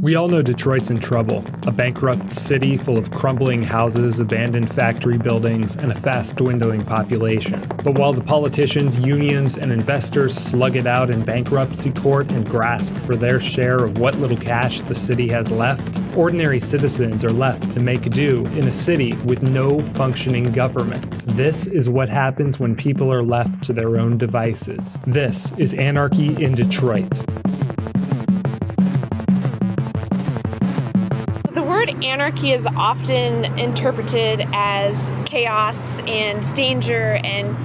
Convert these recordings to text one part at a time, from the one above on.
We all know Detroit's in trouble, a bankrupt city full of crumbling houses, abandoned factory buildings, and a fast-dwindling population. But while the politicians, unions, and investors slug it out in bankruptcy court and grasp for their share of what little cash the city has left, ordinary citizens are left to make do in a city with no functioning government. This is what happens when people are left to their own devices. This is Anarchy in Detroit. Anarchy is often interpreted as chaos and danger and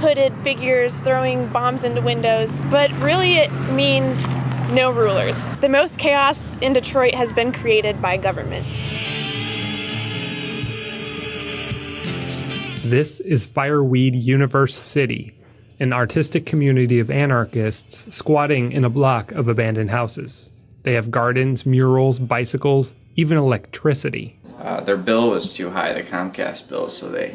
hooded figures throwing bombs into windows, but really it means no rulers. The most chaos in Detroit has been created by government. This is Fireweed Universe City, an artistic community of anarchists squatting in a block of abandoned houses. They have gardens, murals, bicycles, even electricity. Their bill was too high, the Comcast bill, so they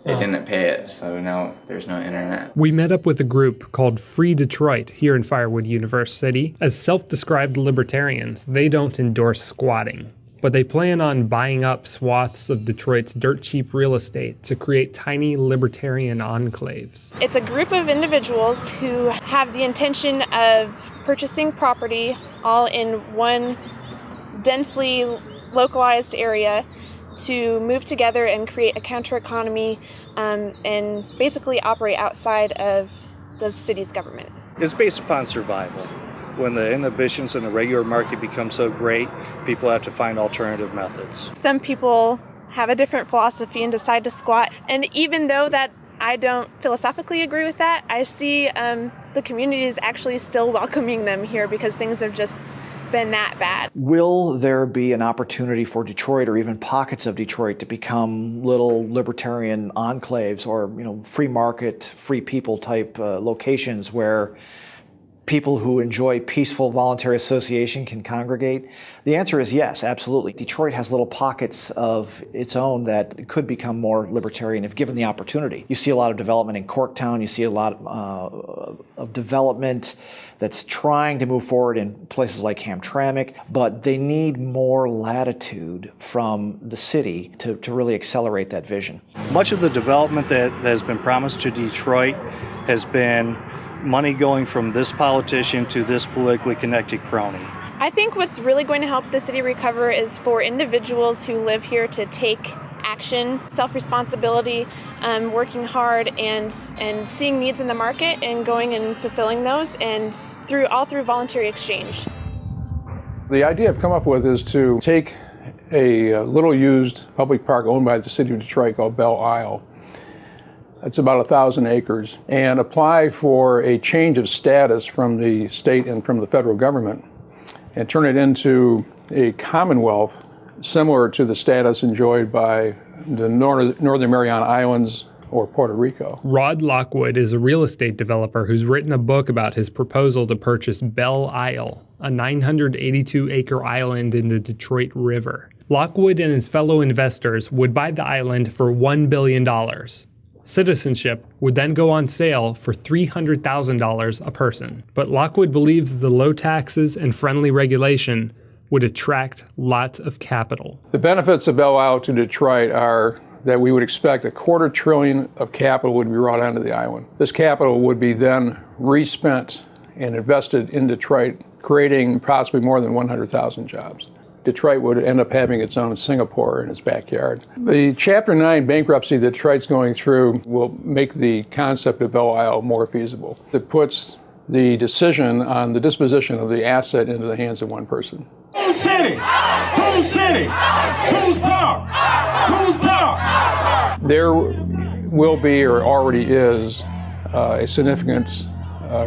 didn't pay it, so now there's no internet. We met up with a group called Free Detroit here in Firewood Universe City. As self-described libertarians, they don't endorse squatting, but they plan on buying up swaths of Detroit's dirt-cheap real estate to create tiny libertarian enclaves. It's a group of individuals who have the intention of purchasing property all in one densely localized area to move together and create a counter-economy and basically operate outside of the city's government. It's based upon survival. When the inhibitions in the regular market become so great, people have to find alternative methods. Some people have a different philosophy and decide to squat, and even though that I don't philosophically agree with that, I see the community is actually still welcoming them here because things have just been that bad. Will there be an opportunity for Detroit or even pockets of Detroit to become little libertarian enclaves or, free market, free people type locations where people who enjoy peaceful voluntary association can congregate? The answer is yes, absolutely. Detroit has little pockets of its own that could become more libertarian if given the opportunity. You see a lot of development in Corktown, you see a lot of development that's trying to move forward in places like Hamtramck, but they need more latitude from the city to really accelerate that vision. Much of the development that has been promised to Detroit has been money going from this politician to this politically connected crony. I think what's really going to help the city recover is for individuals who live here to take action, self-responsibility, working hard and seeing needs in the market and going and fulfilling those, and through voluntary exchange. The idea I've come up with is to take a little used public park owned by the city of Detroit called Belle Isle. It's about 1,000 acres, and apply for a change of status from the state and from the federal government and turn it into a commonwealth similar to the status enjoyed by the Northern Mariana Islands or Puerto Rico. Rod Lockwood is a real estate developer who's written a book about his proposal to purchase Belle Isle, a 982-acre island in the Detroit River. Lockwood and his fellow investors would buy the island for $1 billion. Citizenship would then go on sale for $300,000 a person. But Lockwood believes the low taxes and friendly regulation would attract lots of capital. The benefits of Belle Isle to Detroit are that we would expect $250 billion of capital would be brought onto the island. This capital would be then respent and invested in Detroit, creating possibly more than 100,000 jobs. Detroit would end up having its own Singapore in its backyard. The Chapter 9 bankruptcy that Detroit's going through will make the concept of Belle Isle more feasible. It puts the decision on the disposition of the asset into the hands of one person. Whose city? Whose city? Whose park? Whose park? There will be, or already is, a significant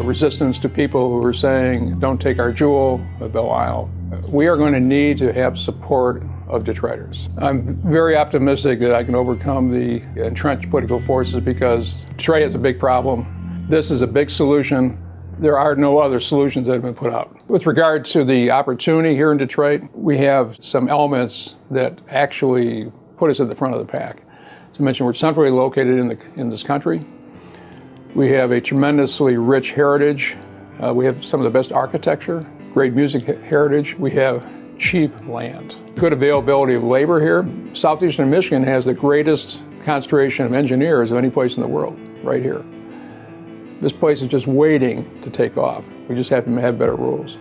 resistance to people who are saying, don't take our jewel of Belle Isle. We are going to need to have support of Detroiters. I'm very optimistic that I can overcome the entrenched political forces because Detroit has a big problem. This is a big solution. There are no other solutions that have been put out. With regard to the opportunity here in Detroit, we have some elements that actually put us at the front of the pack. As I mentioned, we're centrally located in this country. We have a tremendously rich heritage. We have some of the best architecture, great music heritage. We have cheap land. Good availability of labor here. Southeastern Michigan has the greatest concentration of engineers of any place in the world, right here. This place is just waiting to take off. We just have to have better rules.